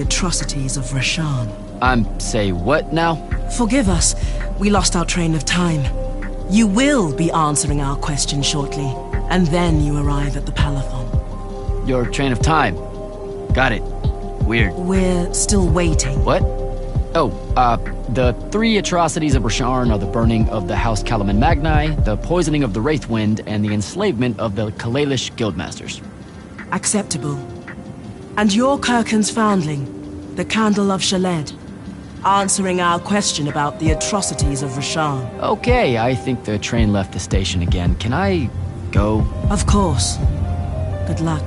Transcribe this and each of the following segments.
atrocities of Rasharn. Say what now? Forgive us, we lost our train of time. You will be answering our question shortly, and then you arrive at the Palathon. Your train of time. Got it. Weird. We're still waiting. What? Oh, the 3 atrocities of Rasharn are the burning of the House Kalaman Magni, the poisoning of the Wraithwind, and the enslavement of the Kalalish Guildmasters. Acceptable. And you're Kirkan's foundling, the Candle of Shaled, answering our question about the atrocities of Rasharn. Okay, I think the train left the station again. Can I go? Of course. Good luck.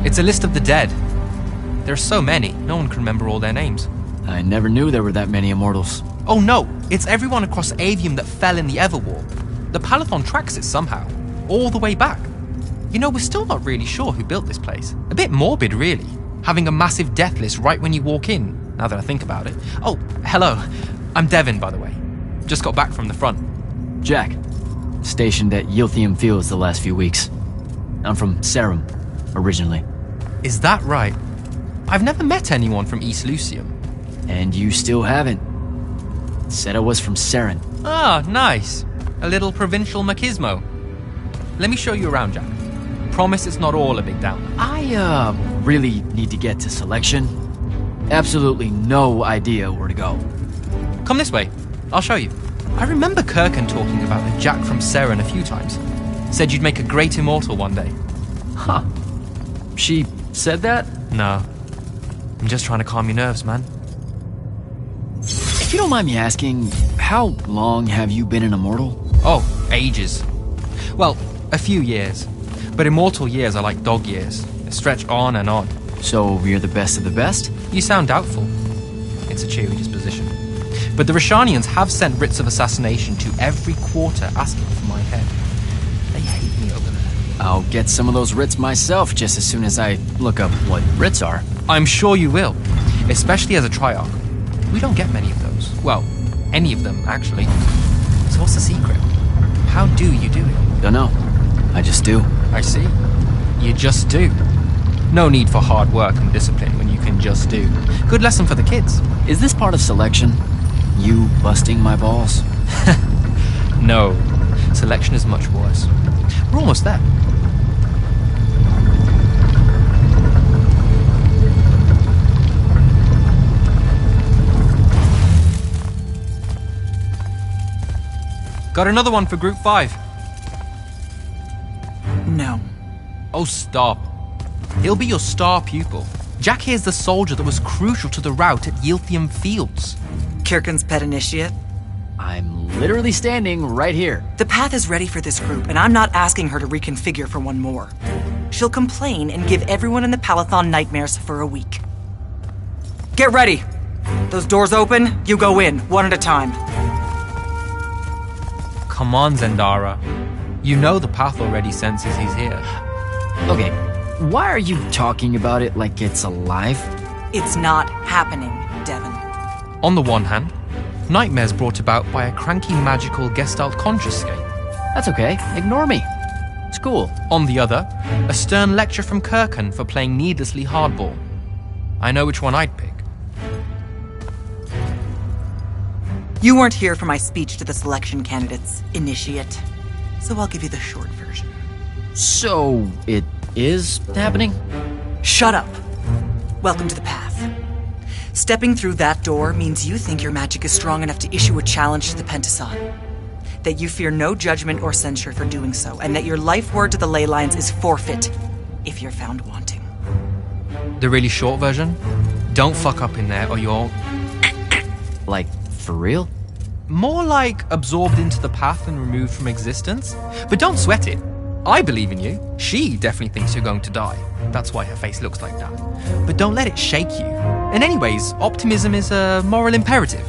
It's a list of the dead. There are so many, no one can remember all their names. I never knew there were that many Immortals. Oh no, it's everyone across Aveum that fell in the Everwar. The Palathon tracks it somehow, all the way back. You know, we're still not really sure who built this place. A bit morbid, really. Having a massive death list right when you walk in, now that I think about it. Oh, hello. I'm Devin, by the way. Just got back from the front. Jack. Stationed at Yilthium Fields the last few weeks. I'm from Serum, originally. Is that right? I've never met anyone from East Lucium. And you still haven't. Said I was from Seren. Ah, nice. A little provincial machismo. Let me show you around, Jack. Promise it's not all a big downer. I, really need to get to Selection. Absolutely no idea where to go. Come this way. I'll show you. I remember Kirkan talking about the Jack from Seren a few times. Said you'd make a great immortal one day. Huh. She said that? No. I'm just trying to calm your nerves, man. If you don't mind me asking, how long have you been an Immortal? Oh, ages. Well, a few years. But immortal years are like dog years. They stretch on and on. So you're the best of the best? You sound doubtful. It's a cheery disposition. But the Rashanians have sent writs of assassination to every quarter asking for my head. They hate me over there. I'll get some of those writs myself just as soon as I look up what writs are. I'm sure you will, especially as a Triarch. We don't get many of those. Well, any of them, actually. So what's the secret? How do you do it? Don't know. I just do. I see. You just do. No need for hard work and discipline when you can just do. Good lesson for the kids. Is this part of Selection? You busting my balls? No. Selection is much worse. We're almost there. Got another one for Group 5. No. Oh, stop. He'll be your star pupil. Jack here's the soldier that was crucial to the rout at Yilthium Fields. Kirkin's pet initiate? I'm literally standing right here. The path is ready for this group, and I'm not asking her to reconfigure for one more. She'll complain and give everyone in the Palathon nightmares for a week. Get ready! Those doors open, you go in, one at a time. Come on, Zendara. You know the path already senses he's here. Okay, why are you talking about it like it's alive? It's not happening, Devon. On the one hand, nightmares brought about by a cranky magical Gestalt consciouscape. That's okay, ignore me. It's cool. On the other, a stern lecture from Kirkin for playing needlessly hardball. I know which one I'd pick. You weren't here for my speech to the selection candidates, initiate. So I'll give you the short version. So, it is happening? Shut up. Welcome to the path. Stepping through that door means you think your magic is strong enough to issue a challenge to the Pentason. That you fear no judgment or censure for doing so, and that your life word to the ley lines is forfeit if you're found wanting. The really short version? Don't fuck up in there or you're... Like, for real? More like absorbed into the path and removed from existence. But don't sweat it. I believe in you. She definitely thinks you're going to die. That's why her face looks like that. But don't let it shake you. And anyways, optimism is a moral imperative.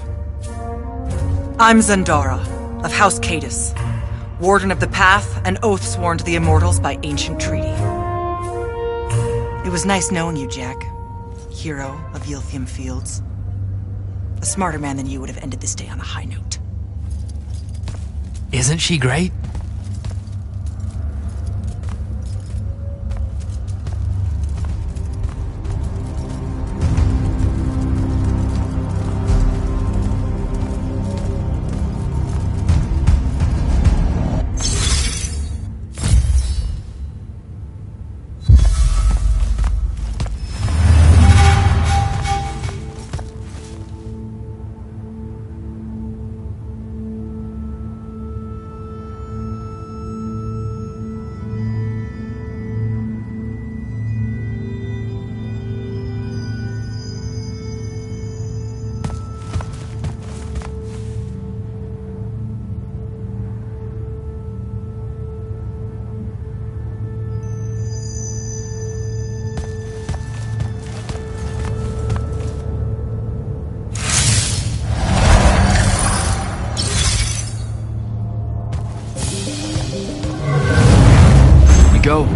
I'm Zendara, of House Cadus, Warden of the Path, and oath sworn to the Immortals by ancient treaty. It was nice knowing you, Jack. Hero of Yilthium Fields. A smarter man than you would have ended this day on a high note. Isn't she great? Go.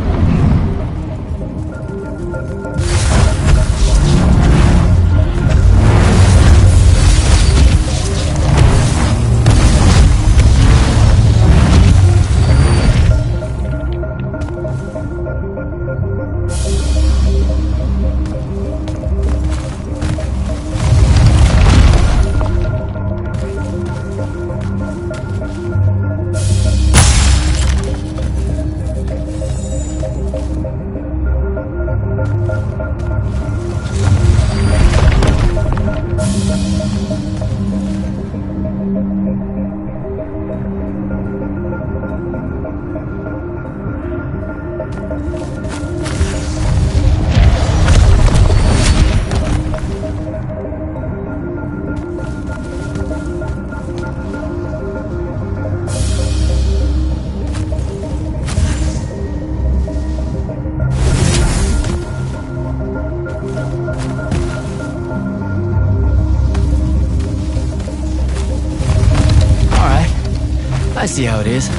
I see how it is.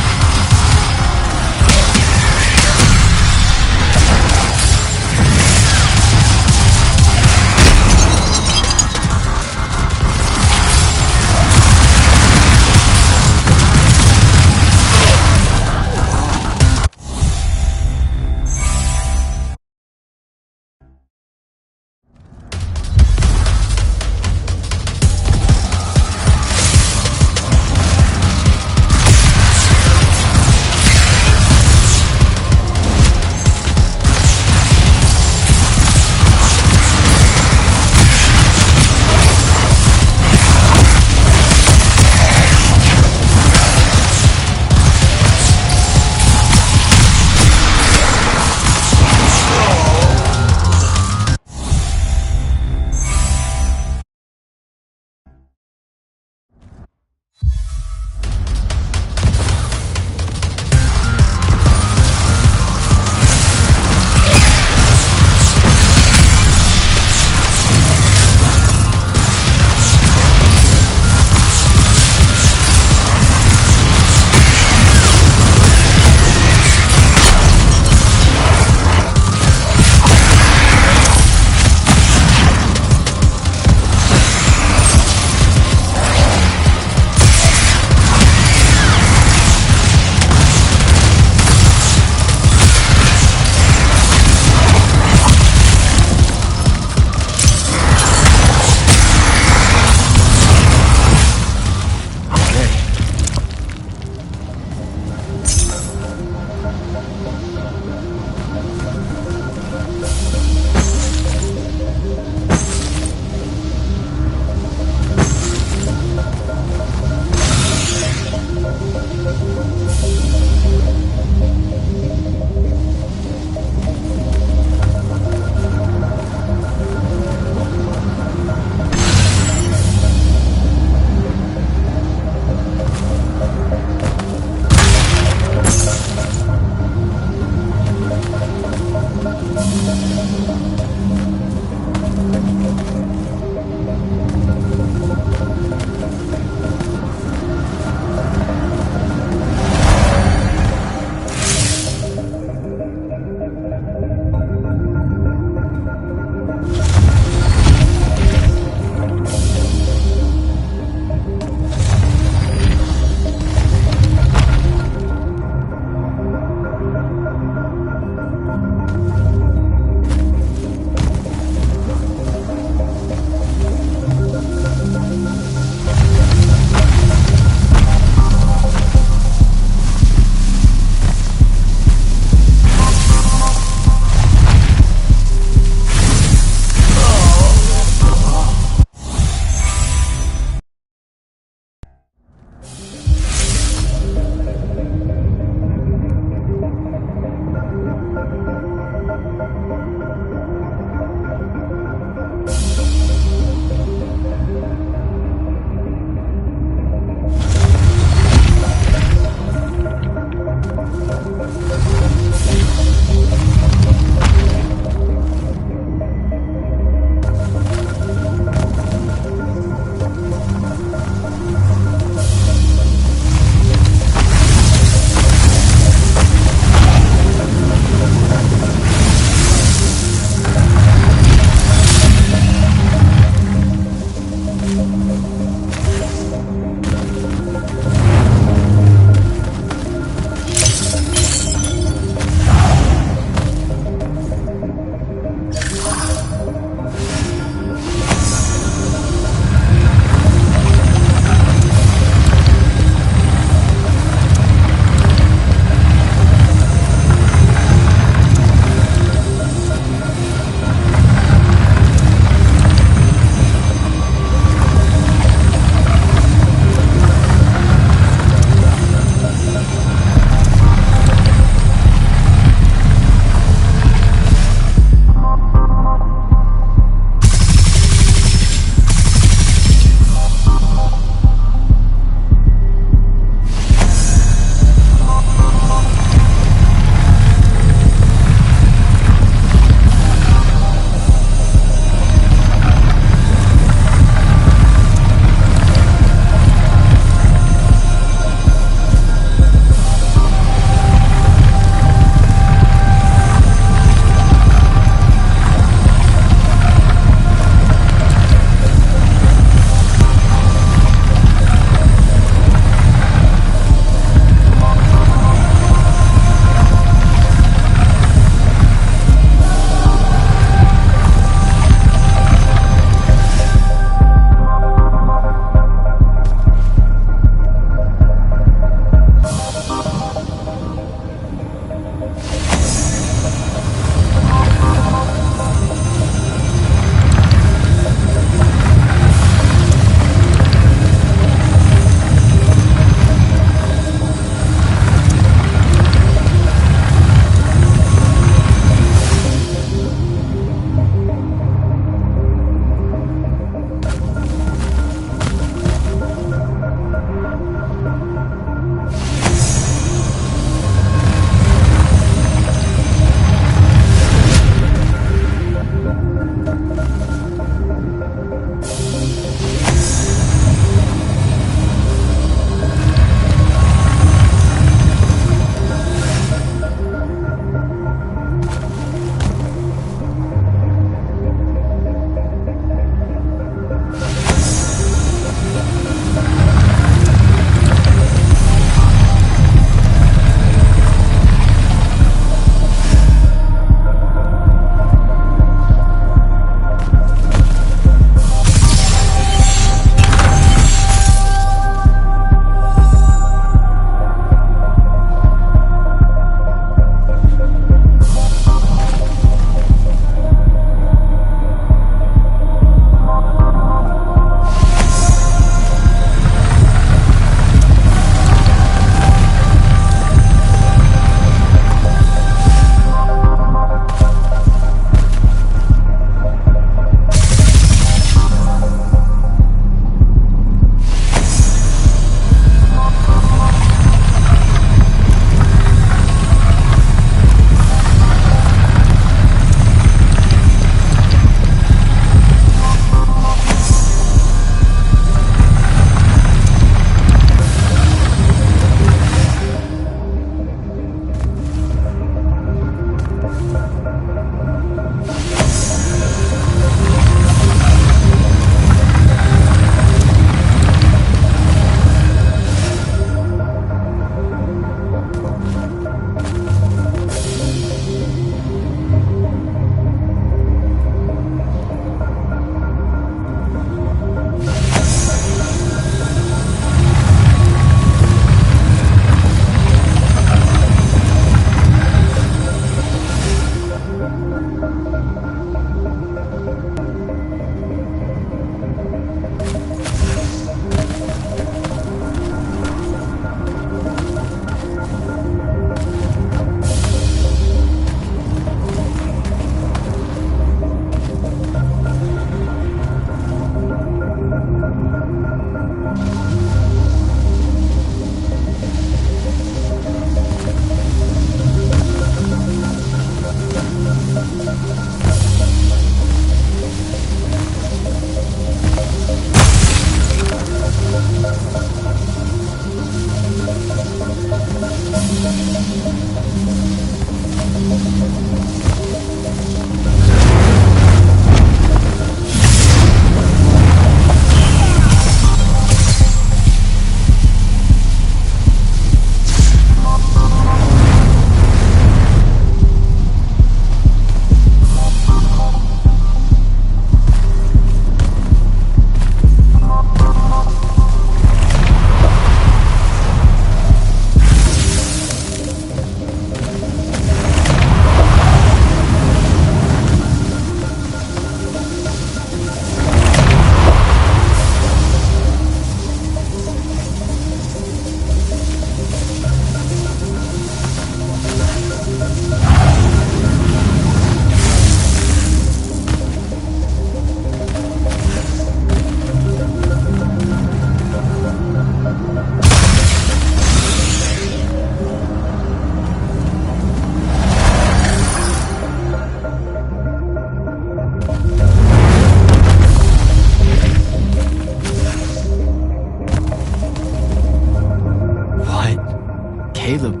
Caleb,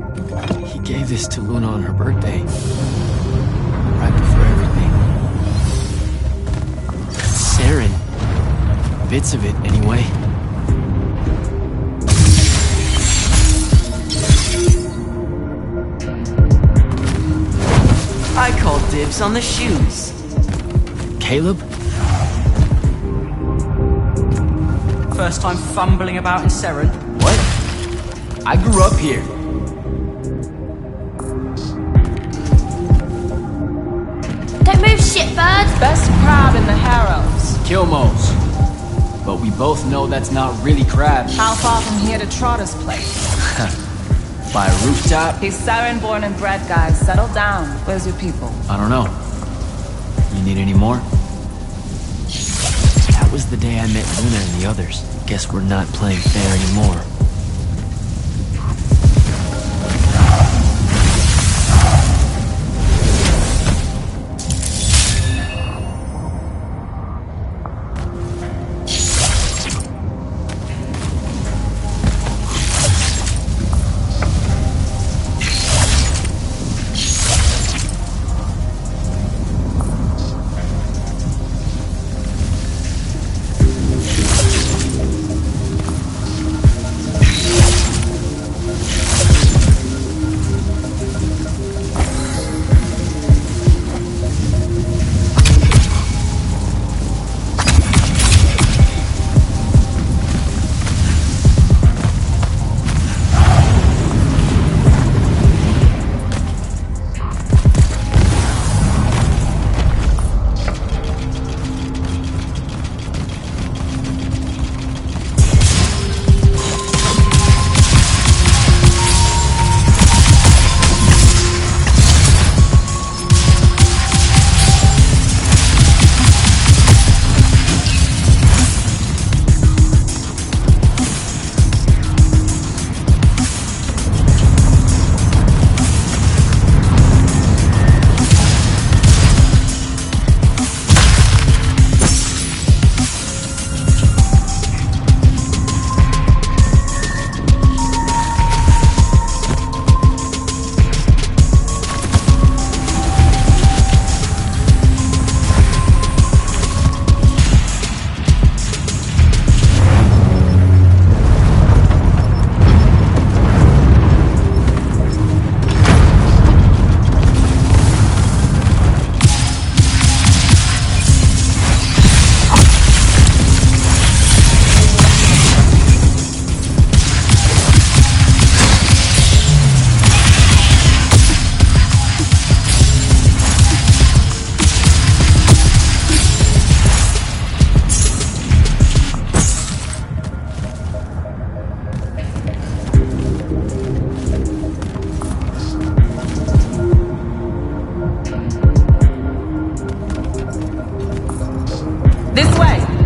he gave this to Luna on her birthday. Right before everything. Saren. Bits of it, anyway. I call dibs on the shoes. Caleb? First time fumbling about in Seren. What? I grew up here. Don't move, shitbird! Best crab in the Harrows. Kilmos. But we both know that's not really crab. How far from here to Trotter's place? By a rooftop? He's Saren born and bred, guys. Settle down. Where's your people? I don't know. You need any more? That was the day I met Luna and the others. Guess we're not playing fair anymore.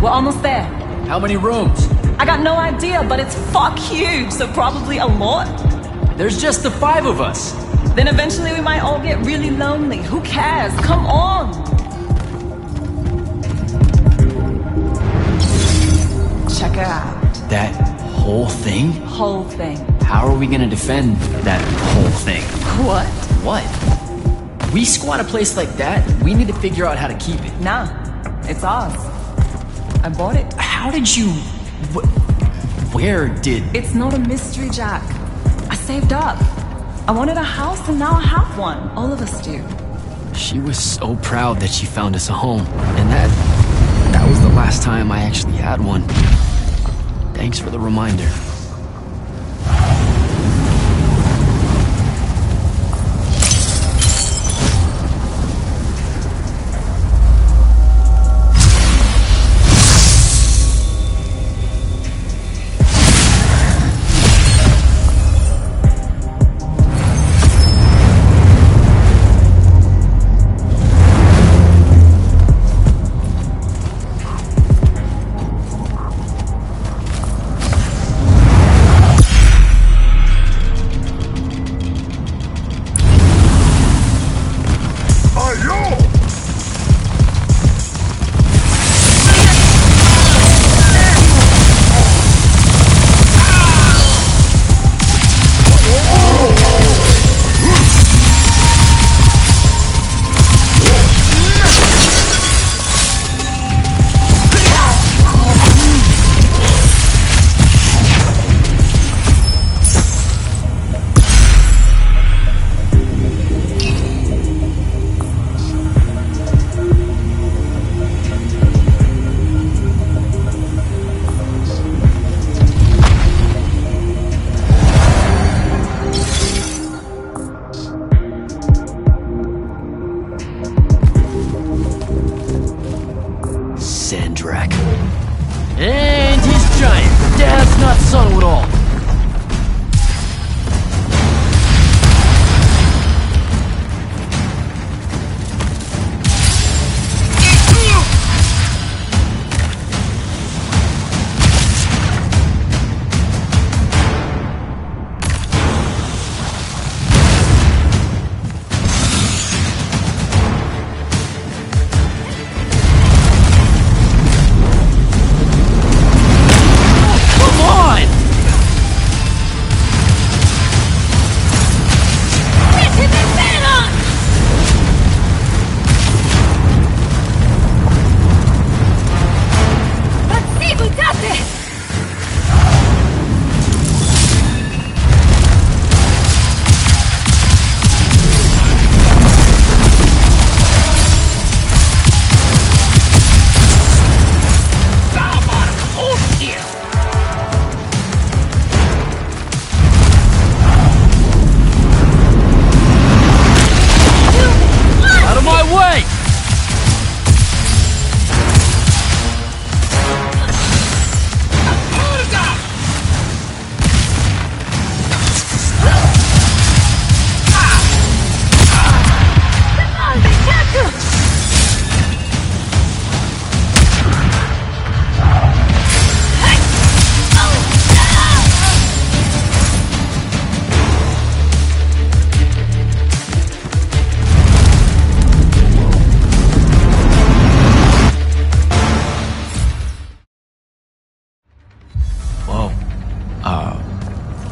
We're almost there. How many rooms? I got no idea, but it's fuck huge, so probably a lot. There's just the 5 of us. Then eventually we might all get really lonely. Who cares? Come on! Check it out. That whole thing? Whole thing. How are we gonna defend that whole thing? What? What? We squat a place like that, we need to figure out how to keep it. Nah, it's ours. I bought it. How did you... Where did... It's not a mystery, Jack. I saved up. I wanted a house and now I have one. All of us do. She was so proud that she found us a home. And that was the last time I actually had one. Thanks for the reminder.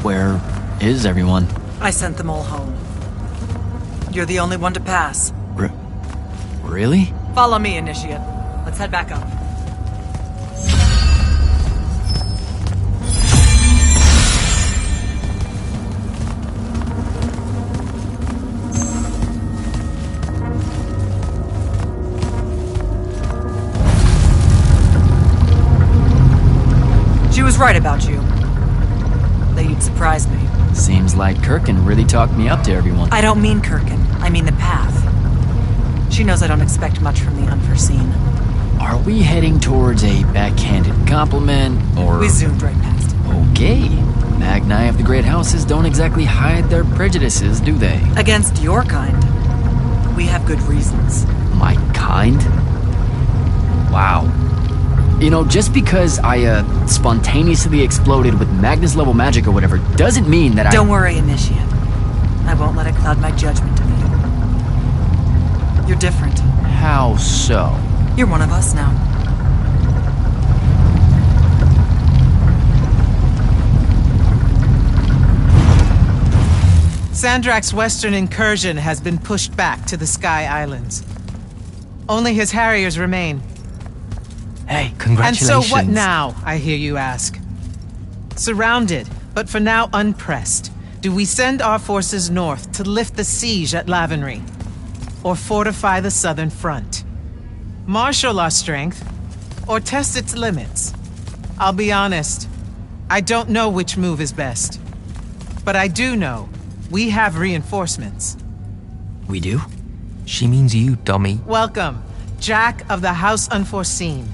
Where is everyone? I sent them all home. You're the only one to pass. Really? Follow me, Initiate. Let's head back up. She was right about you. That you'd surprise me. Seems like Kirkin really talked me up to everyone. I don't mean Kirkin. I mean the path. She knows I don't expect much from the unforeseen. Are we heading towards a backhanded compliment, or... We zoomed right past it. Okay. Magni of the Great Houses don't exactly hide their prejudices, do they? Against your kind. We have good reasons. My kind? Wow. You know, just because I, spontaneously exploded with Magnus-level magic or whatever, doesn't mean that Don't worry, Initiate. I won't let it cloud my judgment of you. You're different. How so? You're one of us now. Sandrak's western incursion has been pushed back to the Sky Islands. Only his Harriers remain. Hey, Congratulations. And so what now, I hear you ask? Surrounded, but for now unpressed, do we send our forces north to lift the siege at Lavenry? Or fortify the southern front? Marshal our strength, or test its limits? I'll be honest, I don't know which move is best. But I do know we have reinforcements. We do? She means you, dummy. Welcome, Jack of the House Unforeseen,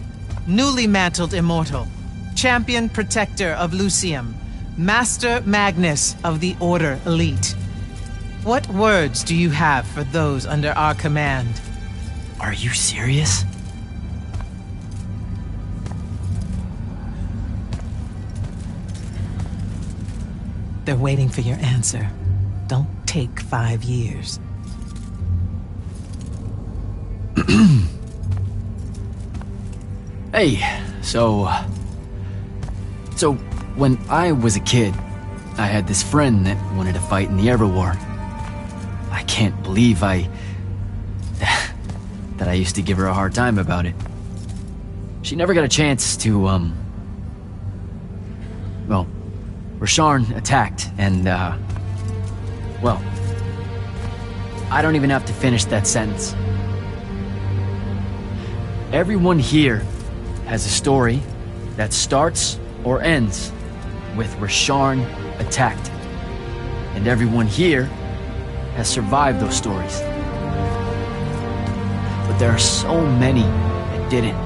newly mantled immortal, champion protector of Lucium, Master Magnus of the Order Elite. What words do you have for those under our command? Are you serious? They're waiting for your answer. Don't take 5 years. Hey, so when I was a kid, I had this friend that wanted to fight in the Everwar. I can't believe that I used to give her a hard time about it. She never got a chance to, well, Rasharn attacked, and, well, I don't even have to finish that sentence. Everyone here has a story that starts or ends with Rasharn attacked. And everyone here has survived those stories. But there are so many that didn't.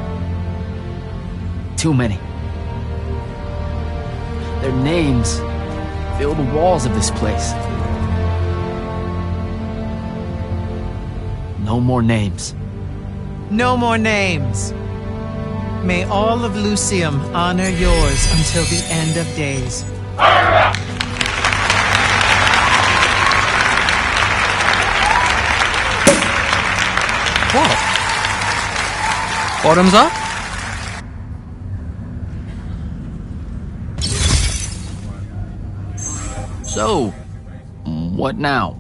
Too many. Their names fill the walls of this place. No more names. No more names. May all of Lucium honor yours until the end of days. What? Bottoms up? So, what now?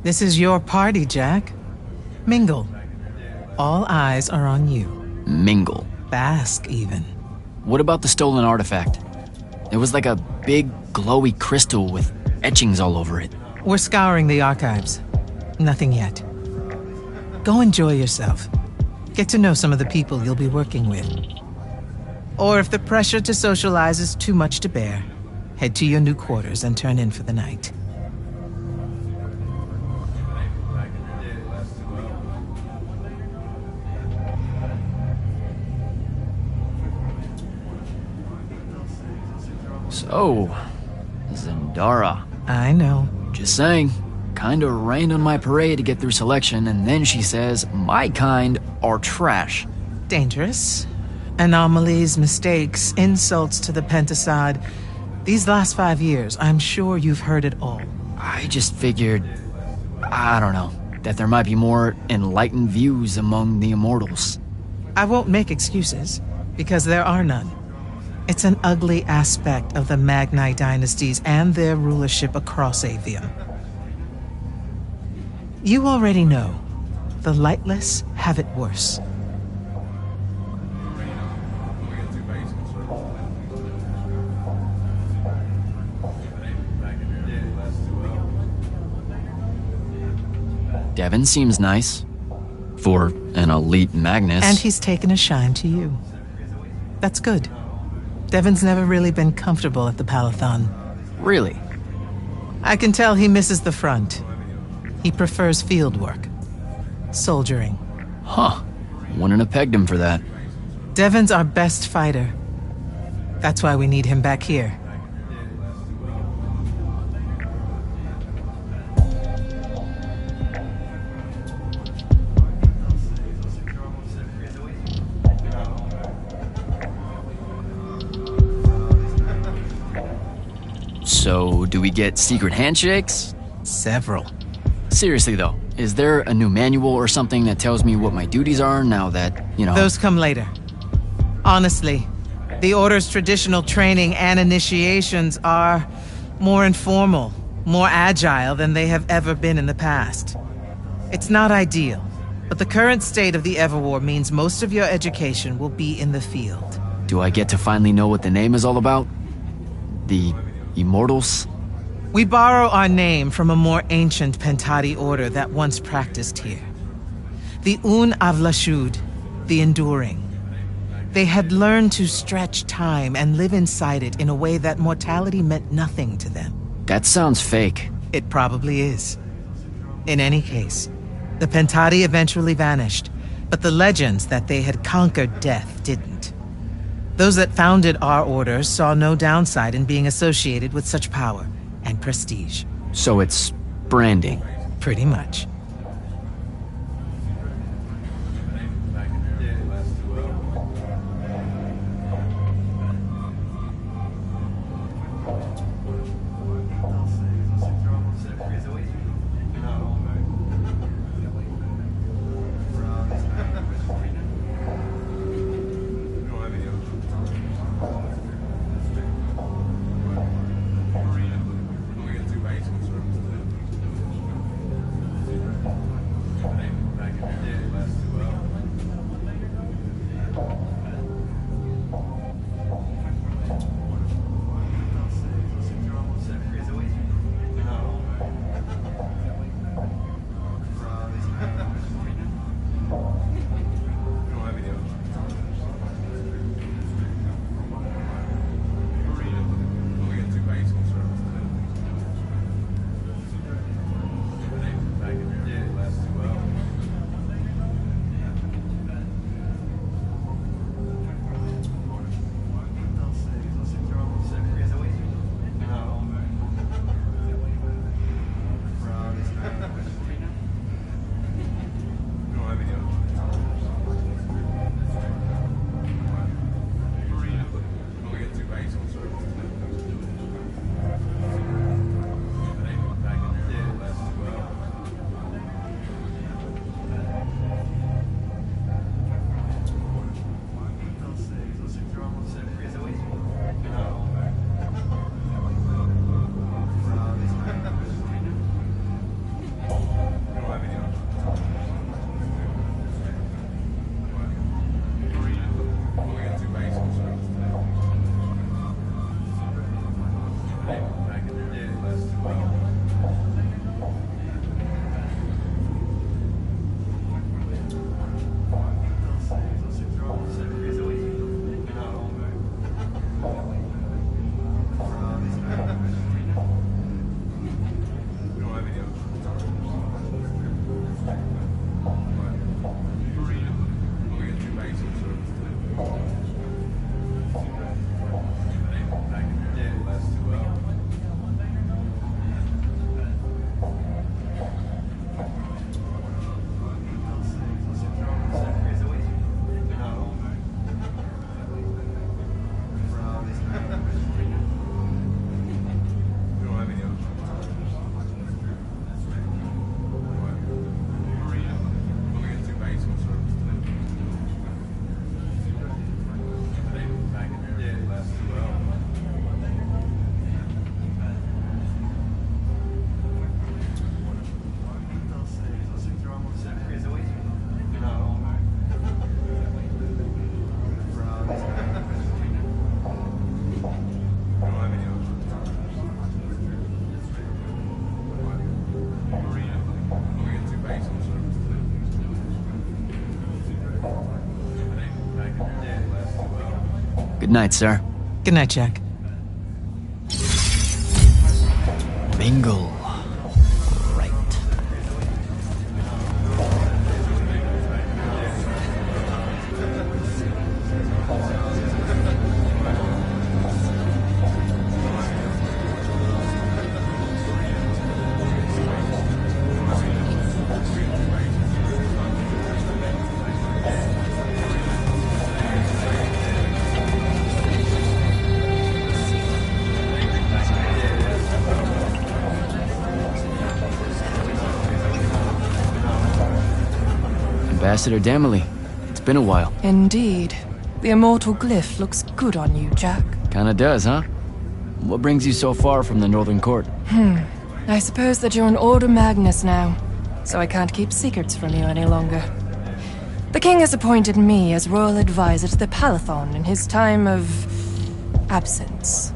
This is your party, Jack. Mingle. All eyes are on you. Mingle. Bask, even. What about the stolen artifact? It was like a big, glowy crystal with etchings all over it. We're scouring the archives. Nothing yet. Go enjoy yourself. Get to know some of the people you'll be working with. Or if the pressure to socialize is too much to bear, head to your new quarters and turn in for the night. So, Zendara. I know. Just saying. Kinda rained on my parade to get through selection, and then she says my kind are trash. Dangerous. Anomalies, mistakes, insults to the Pentasod. These last 5 years, I'm sure you've heard it all. I just figured, I don't know, that there might be more enlightened views among the Immortals. I won't make excuses, because there are none. It's an ugly aspect of the Magni dynasties and their rulership across Aveum. You already know, the lightless have it worse. Devin seems nice. For an elite Magnus. And he's taken a shine to you. That's good. Devin's never really been comfortable at the Palathon. Really? I can tell he misses the front. He prefers field work. Soldiering. Huh. Wouldn't have pegged him for that. Devin's our best fighter. That's why we need him back here. So, do we get secret handshakes? Several. Seriously though, is there a new manual or something that tells me what my duties are now that, you know... Those come later. Honestly, the Order's traditional training and initiations are more informal, more agile than they have ever been in the past. It's not ideal, but the current state of the Everwar means most of your education will be in the field. Do I get to finally know what the name is all about? The Immortals? We borrow our name from a more ancient Pentati order that once practiced here. The Un Avlashud, the Enduring. They had learned to stretch time and live inside it in a way that mortality meant nothing to them. That sounds fake. It probably is. In any case, the Pentati eventually vanished, but the legends that they had conquered death didn't. Those that founded our order saw no downside in being associated with such power and prestige. So it's branding. Pretty much. Good night, sir. Good night, Jack. Bingo. Right. Ambassador Damley. It's been a while. Indeed. The immortal glyph looks good on you, Jack. Kinda does, huh? What brings you so far from the Northern Court? I suppose that you're an Order Magnus now, so I can't keep secrets from you any longer. The king has appointed me as royal advisor to the Palathon in his time of absence.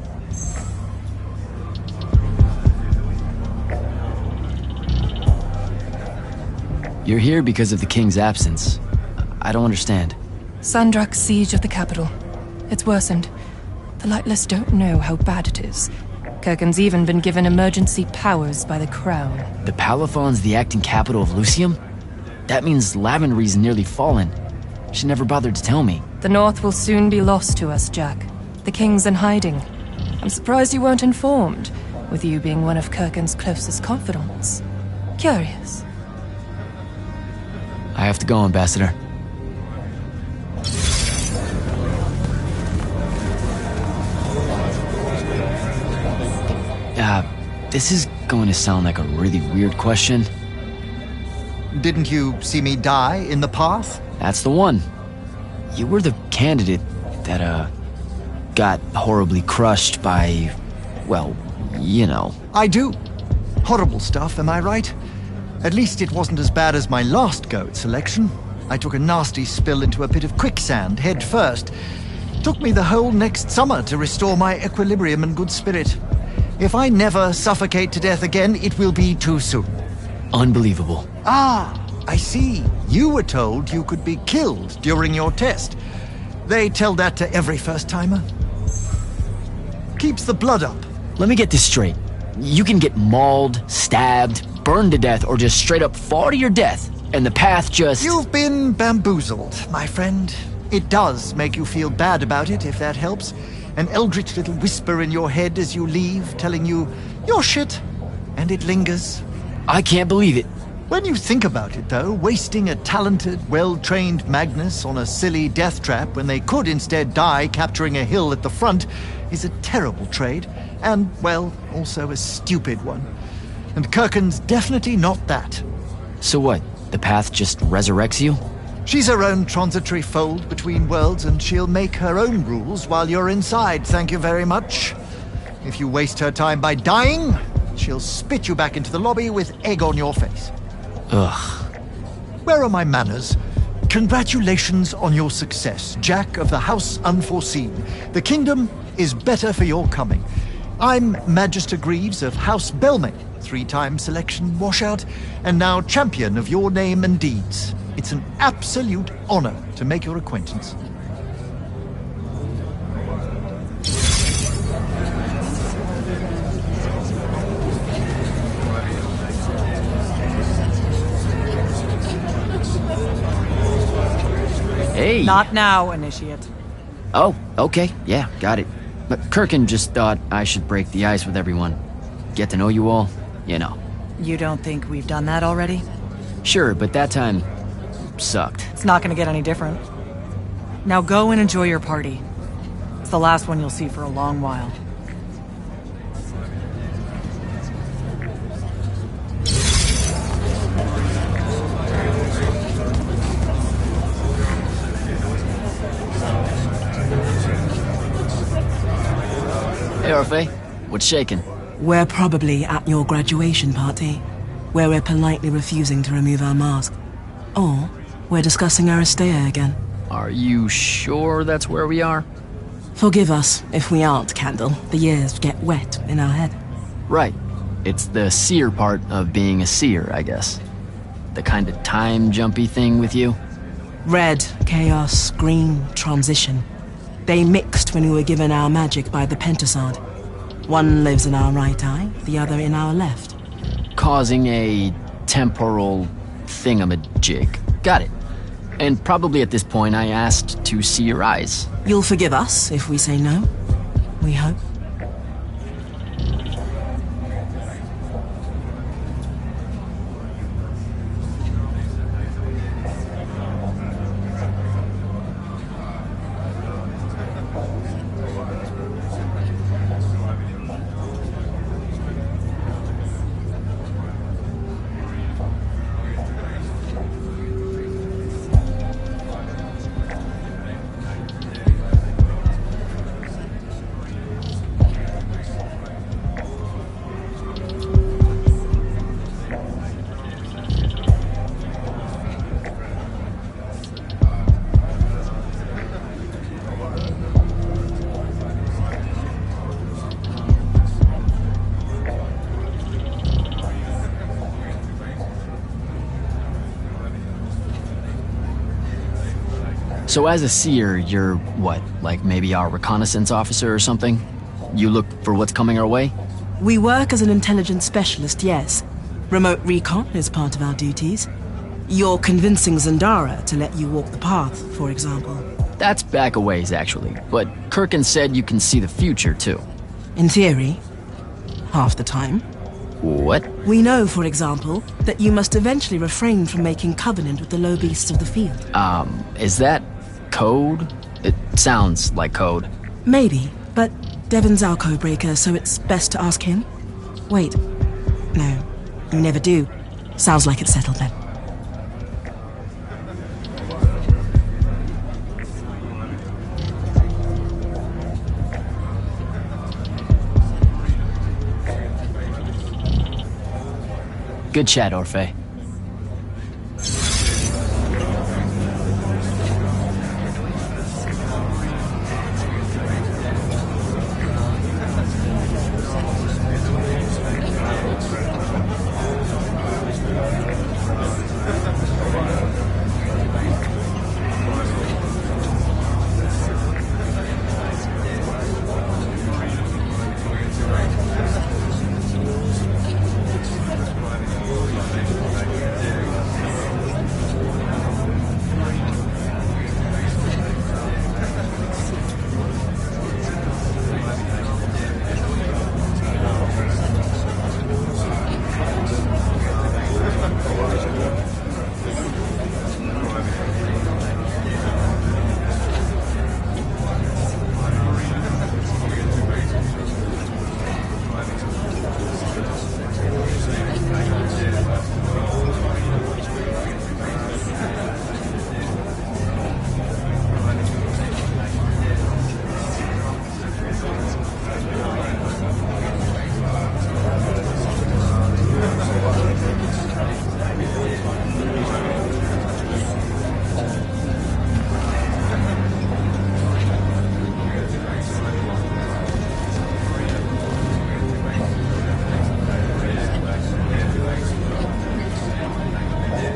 You're here because of the king's absence. I don't understand. Sandrak's siege of the capital. It's worsened. The Lightless don't know how bad it is. Kirken's even been given emergency powers by the crown. The Palathon's the acting capital of Lucium? That means Lavenry's nearly fallen. She never bothered to tell me. The North will soon be lost to us, Jack. The king's in hiding. I'm surprised you weren't informed, with you being one of Kirken's closest confidants. Curious. I have to go, Ambassador. This is going to sound like a really weird question. Didn't you see me die in the path? That's the one. You were the candidate that, got horribly crushed by, well, you know. I do. Horrible stuff, am I right? At least it wasn't as bad as my last go at selection. I took a nasty spill into a pit of quicksand head first. Took me the whole next summer to restore my equilibrium and good spirit. If I never suffocate to death again, it will be too soon. Unbelievable. Ah, I see. You were told you could be killed during your test. They tell that to every first-timer. Keeps the blood up. Let me get this straight. You can get mauled, stabbed, burned to death, or just straight up fall to your death, and the path just... You've been bamboozled, my friend. It does make you feel bad about it, if that helps. An eldritch little whisper in your head as you leave, telling you, you're shit. And it lingers. I can't believe it. When you think about it, though, wasting a talented, well-trained Magnus on a silly death trap when they could instead die capturing a hill at the front is a terrible trade. And, well, also a stupid one. And Kirken's definitely not that. So what? The path just resurrects you? She's her own transitory fold between worlds, and she'll make her own rules while you're inside, thank you very much. If you waste her time by dying, she'll spit you back into the lobby with egg on your face. Ugh. Where are my manners? Congratulations on your success, Jack of the House Unforeseen. The kingdom is better for your coming. I'm Magister Greaves of House Belmay, 3-time selection washout, and now champion of your name and deeds. It's an absolute honor to make your acquaintance. Hey! Not now, Initiate. Oh, okay. Yeah, got it. But Kirken just thought I should break the ice with everyone. Get to know you all, you know. You don't think we've done that already? Sure, but that time... sucked. It's not gonna get any different. Now go and enjoy your party. It's the last one you'll see for a long while. Hey, Orphe. What's shaking? We're probably at your graduation party, where we're politely refusing to remove our mask. Or we're discussing Aristea again. Are you sure that's where we are? Forgive us if we aren't, Candle. The years get wet in our head. Right. It's the seer part of being a seer, I guess. The kind of time-jumpy thing with you. Red, chaos, green, transition. They mixed when we were given our magic by the Pentasod. One lives in our right eye, the other in our left. Causing a temporal thingamajig. Got it. And probably at this point I asked to see your eyes. You'll forgive us if we say no, we hope. So as a seer, you're what, like maybe our reconnaissance officer or something? You look for what's coming our way? We work as an intelligence specialist, yes. Remote recon is part of our duties. You're convincing Zendara to let you walk the path, for example. That's back a ways, actually. But Kirkin said you can see the future, too. In theory. Half the time. What? We know, for example, that you must eventually refrain from making covenant with the low beasts of the field. Is that code? It sounds like code. Maybe, but Devon's our codebreaker, so it's best to ask him. Wait. No, you never do. Sounds like it's settled then. Good chat, Orphe.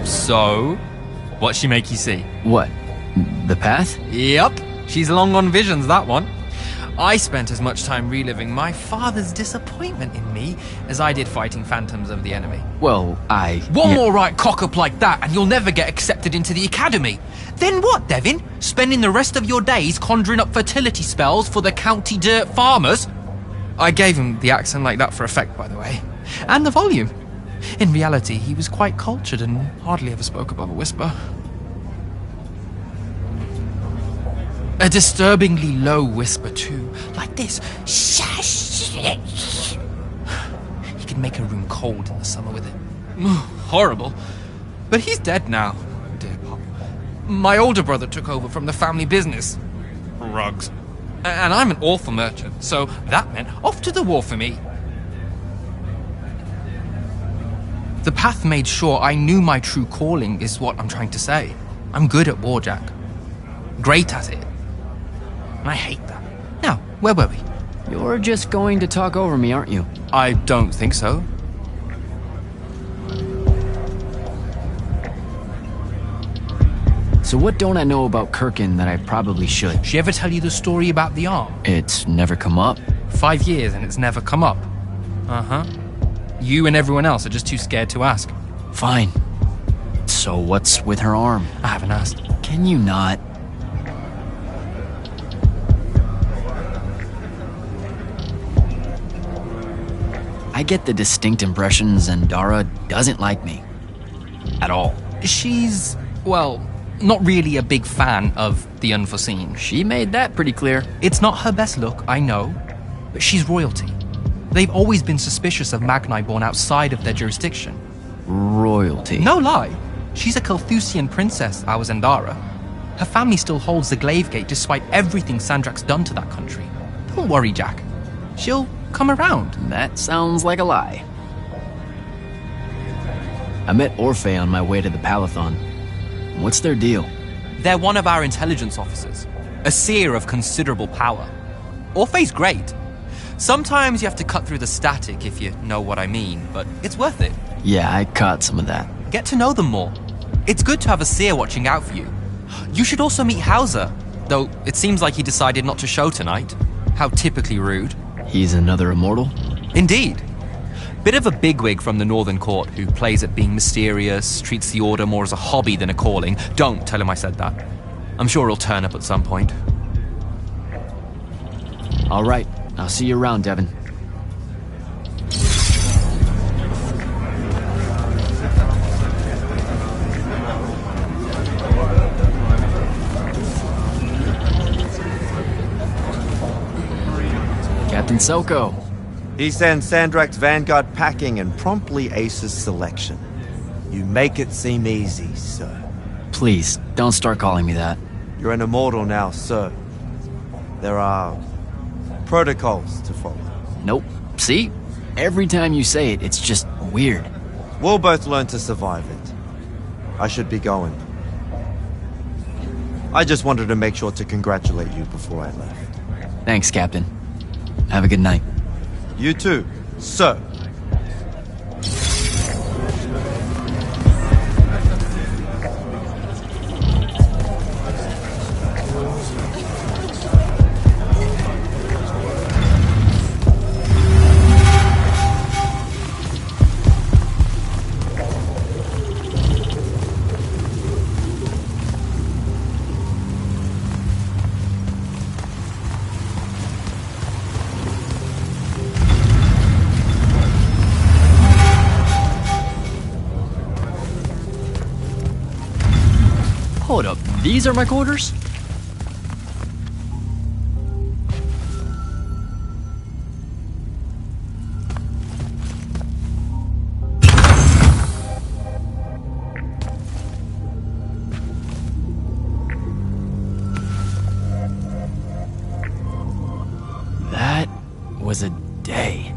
So, what'd she make you see? What? The path? Yep, she's long on visions, that one. I spent as much time reliving my father's disappointment in me as I did fighting phantoms of the enemy. Well, One more right cock-up like that and you'll never get accepted into the academy. Then what, Devin? Spending the rest of your days conjuring up fertility spells for the county dirt farmers? I gave him the accent like that for effect, by the way. And the volume. In reality, he was quite cultured and hardly ever spoke above a whisper. A disturbingly low whisper, too. Like this. He could make a room cold in the summer with it. Horrible. But he's dead now, dear Pop. My older brother took over from the family business. Rugs. And I'm an awful merchant, so that meant off to the war for me. The path made sure I knew my true calling is what I'm trying to say. I'm good at war, Jack. Great at it. And I hate that. Now, where were we? You're just going to talk over me, aren't you? I don't think so. So what don't I know about Kirkin that I probably should? She ever tell you the story about the arm? It's never come up. 5 years and it's never come up. Uh-huh. You and everyone else are just too scared to ask. Fine. So what's with her arm? I haven't asked. Can you not? I get the distinct impression Zendara doesn't like me. At all. She's, well, not really a big fan of the unforeseen. She made that pretty clear. It's not her best look, I know, but she's royalty. They've always been suspicious of Magni born outside of their jurisdiction. Royalty? No lie. She's a Carthusian princess, our Zendara. Her family still holds the Glaive Gate despite everything Sandrak's done to that country. Don't worry, Jack. She'll come around. That sounds like a lie. I met Orphe on my way to the Palathon. What's their deal? They're one of our intelligence officers, a seer of considerable power. Orphe's great. Sometimes you have to cut through the static, if you know what I mean, but it's worth it. Yeah, I caught some of that. Get to know them more. It's good to have a seer watching out for you. You should also meet Hauser, though it seems like he decided not to show tonight. How typically rude. He's another immortal? Indeed. Bit of a bigwig from the Northern Court who plays at being mysterious, treats the Order more as a hobby than a calling. Don't tell him I said that. I'm sure he'll turn up at some point. All right, I'll see you around, Devin. Captain Soko. He sends Sandrak's vanguard packing and promptly aces selection. You make it seem easy, sir. Please, don't start calling me that. You're an immortal now, sir. There are protocols to follow. Nope. See? Every time you say it, it's just weird. We'll both learn to survive it. I should be going. I just wanted to make sure to congratulate you before I left. Thanks, Captain. Have a good night. You too, sir. Hold up, these are my quarters? That was a day.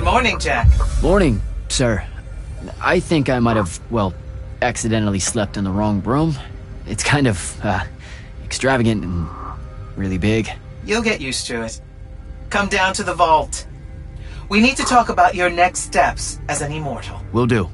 Morning, Jack. Morning, sir. I think I might have, well, accidentally slept in the wrong room. It's kind of, extravagant and really big. You'll get used to it. Come down to the vault. We need to talk about your next steps as an immortal. Will do.